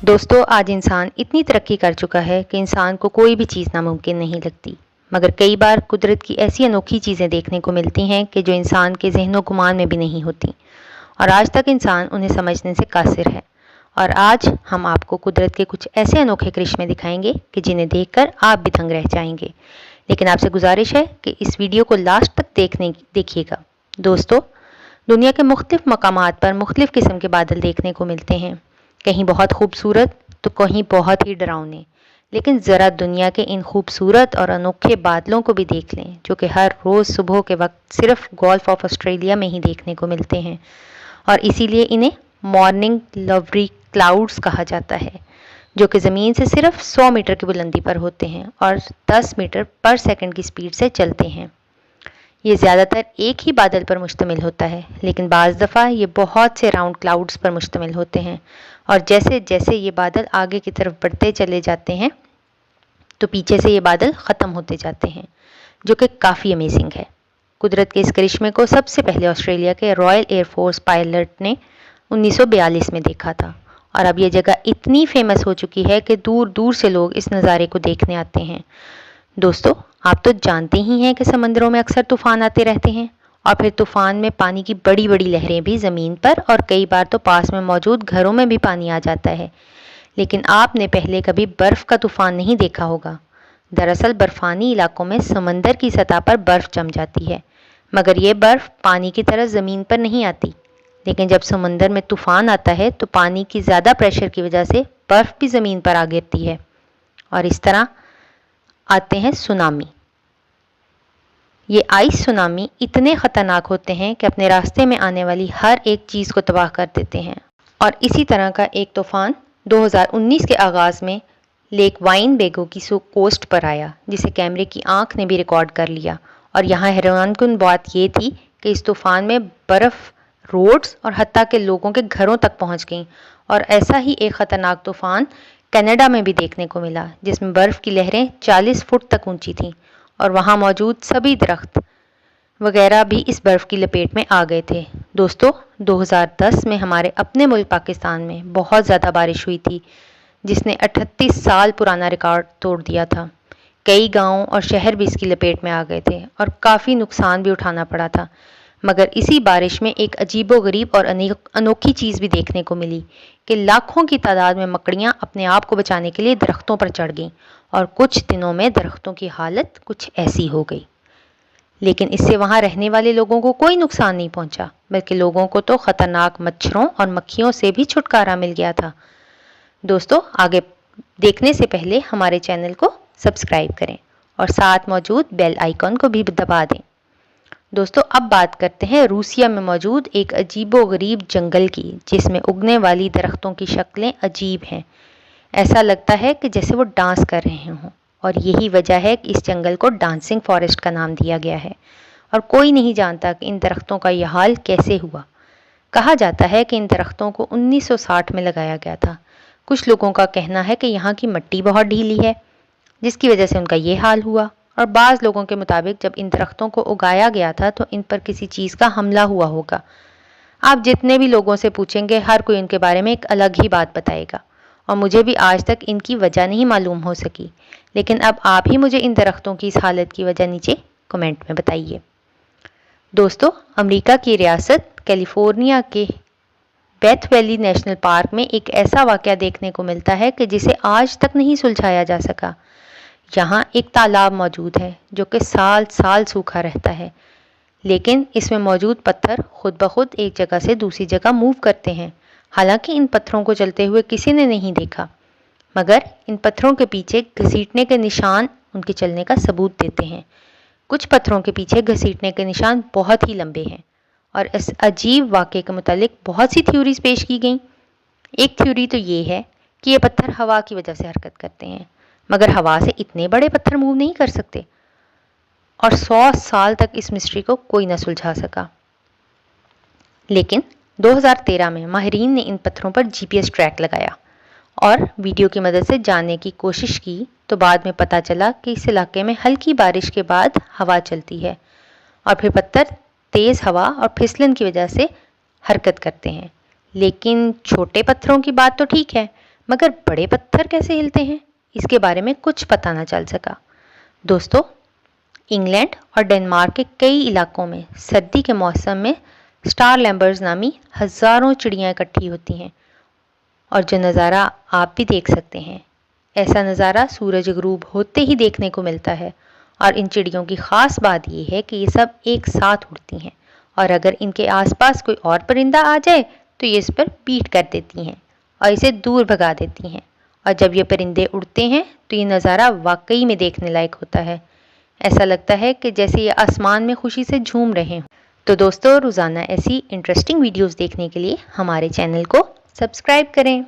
दोस्तों, आज इंसान इतनी तरक्की कर चुका है कि इंसान को कोई भी चीज़ नामुमकिन नहीं लगती। मगर कई बार कुदरत की ऐसी अनोखी चीज़ें देखने को मिलती हैं कि जो इंसान के ज़हन गुमान में भी नहीं होती, और आज तक इंसान उन्हें समझने से कासिर है। और आज हम आपको कुदरत के कुछ ऐसे अनोखे करिश्मे दिखाएंगे कि जिन्हें देखकर आप भी दंग रह जाएंगे। लेकिन आपसे गुजारिश है कि इस वीडियो को लास्ट तक देखिएगा। दोस्तों, दुनिया के मुख्तलिफ मकामात पर मुख्तलिफ किस्म के बादल देखने को मिलते हैं, कहीं बहुत खूबसूरत तो कहीं बहुत ही डरावने। लेकिन ज़रा दुनिया के इन खूबसूरत और अनोखे बादलों को भी देख लें, जो कि हर रोज़ सुबह के वक्त सिर्फ गल्फ ऑफ ऑस्ट्रेलिया में ही देखने को मिलते हैं, और इसीलिए इन्हें मॉर्निंग लवरी क्लाउड्स कहा जाता है, जो कि ज़मीन से सिर्फ 100 मीटर की बुलंदी पर होते हैं और 10 मीटर पर सेकंड की स्पीड से चलते हैं। ये ज़्यादातर एक ही बादल पर मुश्तमिल होता है, लेकिन बाज़ दफ़ा ये बहुत से राउंड क्लाउड्स पर मुश्तमिल होते हैं, और जैसे जैसे ये बादल आगे की तरफ बढ़ते चले जाते हैं तो पीछे से ये बादल ख़त्म होते जाते हैं, जो कि काफ़ी अमेजिंग है। कुदरत के इस करिश्मे को सबसे पहले ऑस्ट्रेलिया के रॉयल एयरफोर्स पायलट ने 1942 में देखा था, और अब ये जगह इतनी फेमस हो चुकी है कि दूर दूर से लोग इस नज़ारे को देखने आते हैं। दोस्तों, आप तो जानते ही हैं कि समंदरों में अक्सर तूफ़ान आते रहते हैं, और फिर तूफ़ान में पानी की बड़ी बड़ी लहरें भी ज़मीन पर और कई बार तो पास में मौजूद घरों में भी पानी आ जाता है। लेकिन आपने पहले कभी बर्फ़ का तूफ़ान नहीं देखा होगा। दरअसल बर्फ़ानी इलाकों में समंदर की सतह पर बर्फ़ जम जाती है, मगर ये बर्फ़ पानी की तरह ज़मीन पर नहीं आती। लेकिन जब समंदर में तूफ़ान आता है तो पानी की ज़्यादा प्रेशर की वजह से बर्फ़ भी ज़मीन पर आ गिरती है, और इस तरह आते हैं सुनामी। ये आइस सुनामी इतने ख़तरनाक होते हैं कि अपने रास्ते में आने वाली हर एक चीज़ को तबाह कर देते हैं। और इसी तरह का एक तूफ़ान 2019 के आगाज़ में लेक वाइनबेगो की कोस्ट पर आया, जिसे कैमरे की आंख ने भी रिकॉर्ड कर लिया। और यहाँ हैरानकुन बात ये थी कि इस तूफ़ान में बर्फ़ रोड्स और हत्ता के लोगों के घरों तक पहुँच गई। और ऐसा ही एक ख़तरनाक तूफ़ान कनाडा में भी देखने को मिला, जिसमें बर्फ़ की लहरें 40 फुट तक ऊंची थीं, और वहाँ मौजूद सभी दरख्त वगैरह भी इस बर्फ़ की लपेट में आ गए थे। दोस्तों, 2010 में हमारे अपने मुल्क पाकिस्तान में बहुत ज़्यादा बारिश हुई थी, जिसने 38 साल पुराना रिकॉर्ड तोड़ दिया था। कई गांव और शहर भी इसकी लपेट में आ गए थे और काफ़ी नुकसान भी उठाना पड़ा था। मगर इसी बारिश में एक अजीबोगरीब और अनोखी चीज़ भी देखने को मिली कि लाखों की तादाद में मकड़ियाँ अपने आप को बचाने के लिए दरख्तों पर चढ़ गईं, और कुछ दिनों में दरख्तों की हालत कुछ ऐसी हो गई। लेकिन इससे वहाँ रहने वाले लोगों को कोई नुकसान नहीं पहुँचा, बल्कि लोगों को तो ख़तरनाक मच्छरों और मक्खियों से भी छुटकारा मिल गया था। दोस्तों, आगे देखने से पहले हमारे चैनल को सब्सक्राइब करें और साथ मौजूद बेल आइकॉन को भी दबा दें। दोस्तों, अब बात करते हैं रूसिया में मौजूद एक अजीबोगरीब जंगल की, जिसमें उगने वाली दरख्तों की शक्लें अजीब हैं। ऐसा लगता है कि जैसे वो डांस कर रहे हों, और यही वजह है कि इस जंगल को डांसिंग फॉरेस्ट का नाम दिया गया है। और कोई नहीं जानता कि इन दरख्तों का यह हाल कैसे हुआ। कहा जाता है कि इन दरख्तों को 1960 में लगाया गया था। कुछ लोगों का कहना है कि यहाँ की मिट्टी बहुत ढीली है, जिसकी वजह से उनका ये हाल हुआ, और बाज़ लोगों के मुताबिक जब इन दरख्तों को उगाया गया था तो इन पर किसी चीज़ का हमला हुआ होगा। आप जितने भी लोगों से पूछेंगे, हर कोई इनके बारे में एक अलग ही बात बताएगा, और मुझे भी आज तक इनकी वजह नहीं मालूम हो सकी। लेकिन अब आप ही मुझे इन दरख्तों की इस हालत की वजह नीचे कमेंट में बताइए। दोस्तों, अमेरिका की रियासत कैलिफोर्निया के डेथ वैली नेशनल पार्क में एक ऐसा वाक़या देखने को मिलता है कि जिसे आज तक नहीं सुलझाया जा सका। यहाँ एक तालाब मौजूद है जो कि साल साल सूखा रहता है, लेकिन इसमें मौजूद पत्थर खुद ब खुद एक जगह से दूसरी जगह मूव करते हैं। हालांकि इन पत्थरों को चलते हुए किसी ने नहीं देखा, मगर इन पत्थरों के पीछे घसीटने के निशान उनके चलने का सबूत देते हैं। कुछ पत्थरों के पीछे घसीटने के निशान बहुत ही लंबे हैं, और इस अजीब वाक़े के मुतालिक बहुत सी थ्योरीज पेश की गई। एक थ्योरी तो ये है कि ये पत्थर हवा की वजह से हरकत करते हैं, मगर हवा से इतने बड़े पत्थर मूव नहीं कर सकते, और 100 साल तक इस मिस्ट्री को कोई न सुलझा सका। लेकिन 2013 में माहिरीन ने इन पत्थरों पर GPS ट्रैक लगाया और वीडियो की मदद से जानने की कोशिश की, तो बाद में पता चला कि इस इलाके में हल्की बारिश के बाद हवा चलती है, और फिर पत्थर तेज़ हवा और फिसलन की वजह से हरकत करते हैं। लेकिन छोटे पत्थरों की बात तो ठीक है, मगर बड़े पत्थर कैसे हिलते हैं, इसके बारे में कुछ पता न चल सका। दोस्तों, इंग्लैंड और डेनमार्क के कई इलाकों में सर्दी के मौसम में स्टार लैम्बर्स नामी हजारों चिड़ियाँ इकट्ठी होती हैं और जो नज़ारा आप भी देख सकते हैं, ऐसा नज़ारा सूरज गरूब होते ही देखने को मिलता है। और इन चिड़ियों की ख़ास बात यह है कि ये सब एक साथ उड़ती हैं और अगर इनके आसपास कोई और परिंदा आ जाए तो ये इस पर पीठ कर देती हैं और इसे दूर भगा देती हैं। और जब ये परिंदे उड़ते हैं तो ये नज़ारा वाकई में देखने लायक होता है। ऐसा लगता है कि जैसे ये आसमान में खुशी से झूम रहे हों। तो दोस्तों, रोज़ाना ऐसी इंटरेस्टिंग वीडियोस देखने के लिए हमारे चैनल को सब्सक्राइब करें।